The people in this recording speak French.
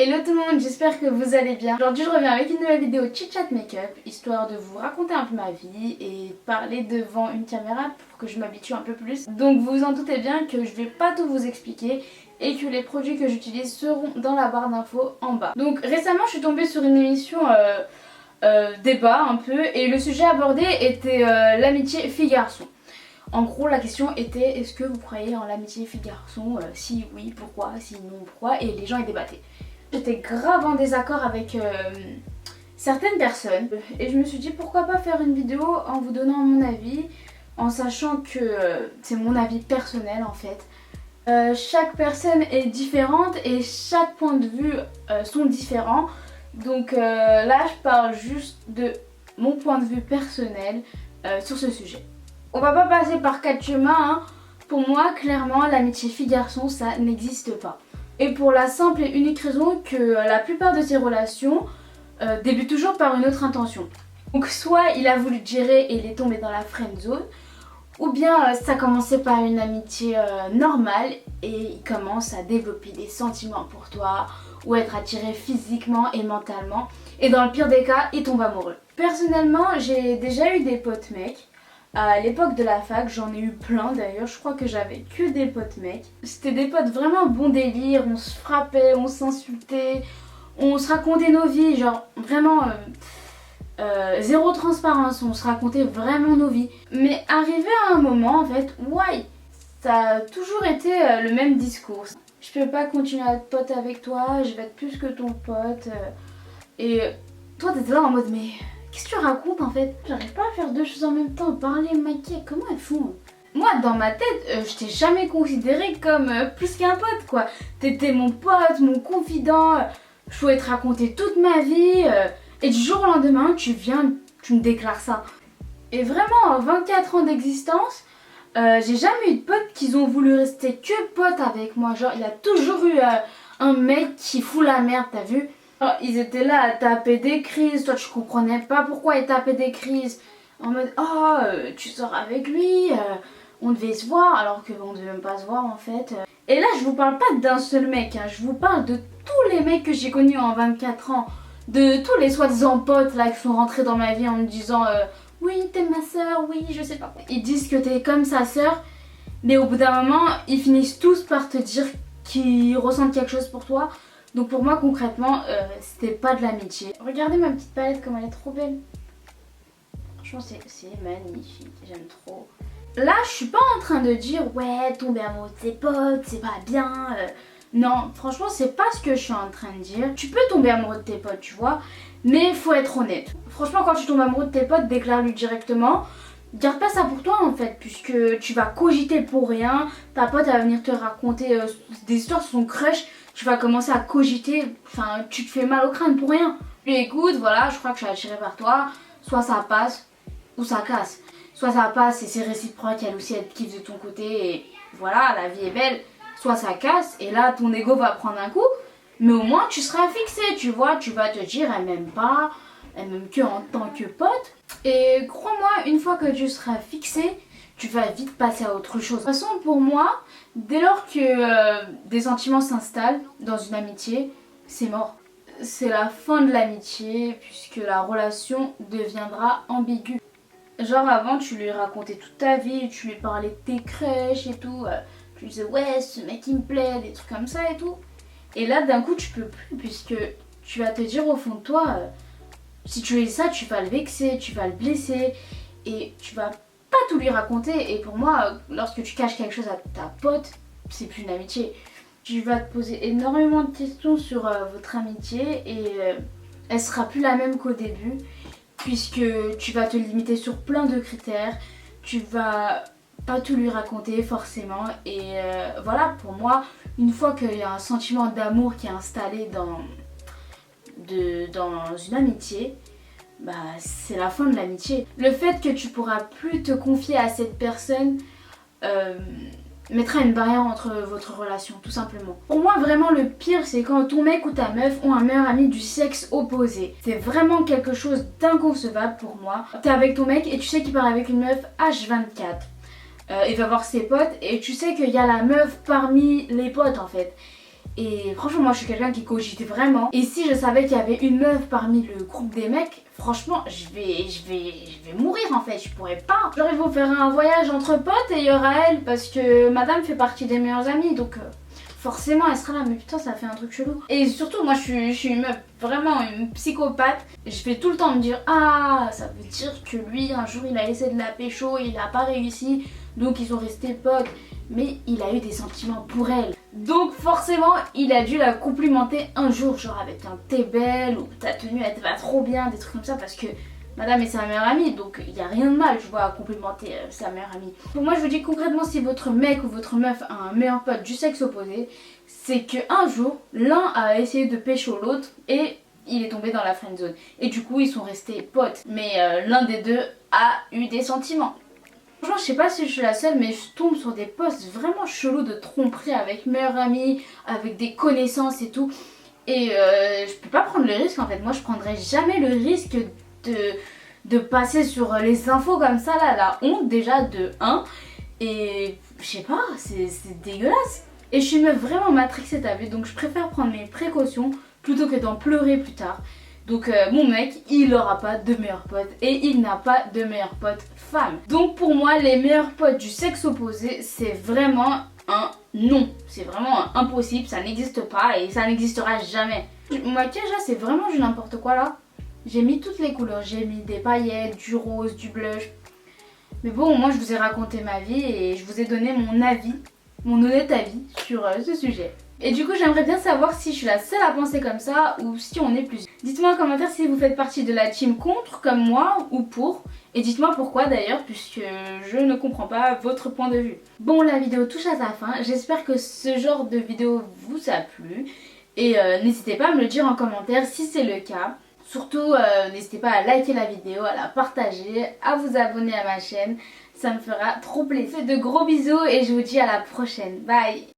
Hello tout le monde, j'espère que vous allez bien. Aujourd'hui je reviens avec une nouvelle vidéo chit chat make-up, histoire de vous raconter un peu ma vie et parler devant une caméra pour que je m'habitue un peu plus. Donc vous vous en doutez bien que je vais pas tout vous expliquer et que les produits que j'utilise seront dans la barre d'infos en bas. Donc récemment je suis tombée sur une émission débat un peu et le sujet abordé était l'amitié fille-garçon. En gros, la question était, est-ce que vous croyez en l'amitié fille-garçon? Si oui, pourquoi? Si non, pourquoi? Et les gens y débattaient. J'étais grave en désaccord avec certaines personnes et je me suis dit pourquoi pas faire une vidéo en vous donnant mon avis, en sachant que c'est mon avis personnel en fait. Chaque personne est différente et chaque point de vue sont différents. Donc là je parle juste de mon point de vue personnel sur ce sujet. On va pas passer par quatre chemins, hein. Pour moi clairement l'amitié fille-garçon ça n'existe pas. Et pour la simple et unique raison que la plupart de ces relations débutent toujours par une autre intention. Donc soit il a voulu te gérer et il est tombé dans la friend zone, ou bien ça commençait par une amitié normale et il commence à développer des sentiments pour toi ou être attiré physiquement et mentalement. Et dans le pire des cas, il tombe amoureux. Personnellement, j'ai déjà eu des potes mecs. À l'époque de la fac, j'en ai eu plein d'ailleurs, je crois que j'avais que des potes mecs. C'était des potes vraiment bon délire, on se frappait, on s'insultait, on se racontait nos vies, genre vraiment zéro transparence, on se racontait vraiment nos vies. Mais arrivé à un moment en fait, ouais, ça a toujours été le même discours. Je peux pas continuer à être pote avec toi, je vais être plus que ton pote. Et toi t'étais là en mode mais... qu'est-ce que tu racontes en fait? J'arrive pas à faire deux choses en même temps, parler, maquiller, comment elles font? Moi dans ma tête, je t'ai jamais considéré comme plus qu'un pote quoi. T'étais mon pote, mon confident, je pouvais te raconter toute ma vie et du jour au lendemain tu me déclares ça. Et vraiment en 24 ans d'existence, j'ai jamais eu de potes qui ont voulu rester que potes avec moi. Genre il y a toujours eu un mec qui fout la merde, t'as vu? Alors, ils étaient là à taper des crises, toi tu comprenais pas pourquoi ils tapaient des crises. En mode oh tu sors avec lui, on devait se voir alors qu'on devait même pas se voir en fait. Et là je vous parle pas d'un seul mec, hein, je vous parle de tous les mecs que j'ai connus en 24 ans. De tous les soi-disant potes là qui sont rentrés dans ma vie en me disant oui t'es ma soeur, oui je sais pas. Ils disent que t'es comme sa soeur, mais au bout d'un moment ils finissent tous par te dire qu'ils ressentent quelque chose pour toi. Donc pour moi concrètement c'était pas de l'amitié. Regardez ma petite palette comme elle est trop belle. Franchement c'est magnifique, j'aime trop. Là je suis pas en train de dire ouais tomber amoureux de tes potes c'est pas bien. Non franchement c'est pas ce que je suis en train de dire. Tu peux tomber amoureux de tes potes tu vois, mais faut être honnête. Franchement quand tu tombes amoureux de tes potes déclare-lui directement. Garde pas ça pour toi en fait, puisque tu vas cogiter pour rien. Ta pote elle va venir te raconter des histoires sur son crush. Tu vas commencer à cogiter, enfin tu te fais mal au crâne pour rien. Puis écoute, voilà, je crois que je suis attirée par toi. Soit ça passe, ou ça casse. Soit ça passe et c'est réciproque, elle aussi elle kiffe de ton côté et voilà, la vie est belle. Soit ça casse et là ton ego va prendre un coup. Mais au moins tu seras fixé, tu vois. Tu vas te dire elle m'aime pas, elle m'aime que en tant que pote. Et crois-moi, une fois que tu seras fixé, tu vas vite passer à autre chose. De toute façon, pour moi, dès lors que des sentiments s'installent dans une amitié, c'est mort. C'est la fin de l'amitié puisque la relation deviendra ambiguë. Genre avant, tu lui racontais toute ta vie, tu lui parlais de tes crushs et tout. Tu lui disais ouais, ce mec il me plaît, des trucs comme ça et tout. Et là, d'un coup, tu peux plus puisque tu vas te dire au fond de toi... si tu lui dis ça, tu vas le vexer, tu vas le blesser et tu vas pas tout lui raconter. Et pour moi, lorsque tu caches quelque chose à ta pote, c'est plus une amitié. Tu vas te poser énormément de questions sur votre amitié et elle sera plus la même qu'au début puisque tu vas te limiter sur plein de critères. Tu vas pas tout lui raconter forcément et voilà, pour moi, une fois qu'il y a un sentiment d'amour qui est installé dans une amitié, bah c'est la fin de l'amitié. Le fait que tu pourras plus te confier à cette personne mettra une barrière entre votre relation, tout simplement. Pour moi vraiment le pire c'est quand ton mec ou ta meuf ont un meilleur ami du sexe opposé. C'est vraiment quelque chose d'inconcevable pour moi. T'es avec ton mec et tu sais qu'il part avec une meuf H24. Il va voir ses potes et tu sais qu'il y a la meuf parmi les potes en fait. Et franchement moi je suis quelqu'un qui cogite vraiment. Et si je savais qu'il y avait une meuf parmi le groupe des mecs, franchement je vais mourir en fait, je pourrais pas. Genre ils vont faire un voyage entre potes et il y aura elle parce que madame fait partie des meilleurs amis donc forcément elle sera là, mais putain ça fait un truc chelou. Et surtout moi je suis une meuf, vraiment une psychopathe. Je vais tout le temps me dire ah ça veut dire que lui un jour il a essayé de la pécho, il a pas réussi, donc ils sont restés potes. Mais il a eu des sentiments pour elle. Donc forcément il a dû la complimenter un jour, genre avec un t'es belle ou ta tenue elle te va trop bien, des trucs comme ça, parce que madame est sa meilleure amie, donc il n'y a rien de mal, je vois, à complimenter sa meilleure amie. Pour moi je vous dis concrètement, si votre mec ou votre meuf a un meilleur pote du sexe opposé, c'est qu'un jour l'un a essayé de pécho l'autre et il est tombé dans la friendzone. Et du coup ils sont restés potes, mais l'un des deux a eu des sentiments. Franchement je sais pas si je suis la seule, mais je tombe sur des posts vraiment chelous de tromperie avec meilleure amie, avec des connaissances et tout. Et je peux pas prendre le risque en fait, moi je prendrais jamais le risque de passer sur les infos comme ça là, la honte déjà de 1. Et je sais pas, c'est dégueulasse. Et je suis vraiment matrixée t'as vu, donc je préfère prendre mes précautions plutôt que d'en pleurer plus tard. Donc mon mec, il aura pas de meilleur pote et il n'a pas de meilleur pote femme. Donc pour moi, les meilleurs potes du sexe opposé, c'est vraiment un non. C'est vraiment impossible, ça n'existe pas et ça n'existera jamais. Mon maquillage là, c'est vraiment du n'importe quoi là. J'ai mis toutes les couleurs, j'ai mis des paillettes, du rose, du blush. Mais bon, moi je vous ai raconté ma vie et je vous ai donné mon avis, mon honnête avis sur ce sujet. Et du coup j'aimerais bien savoir si je suis la seule à penser comme ça ou si on est plus. Dites-moi en commentaire si vous faites partie de la team contre comme moi ou pour. Et dites-moi pourquoi d'ailleurs, puisque je ne comprends pas votre point de vue. Bon, la vidéo touche à sa fin, j'espère que ce genre de vidéo vous a plu. Et n'hésitez pas à me le dire en commentaire si c'est le cas. Surtout n'hésitez pas à liker la vidéo, à la partager, à vous abonner à ma chaine. Ça me fera trop plaisir. De gros bisous et je vous dis à la prochaine. Bye!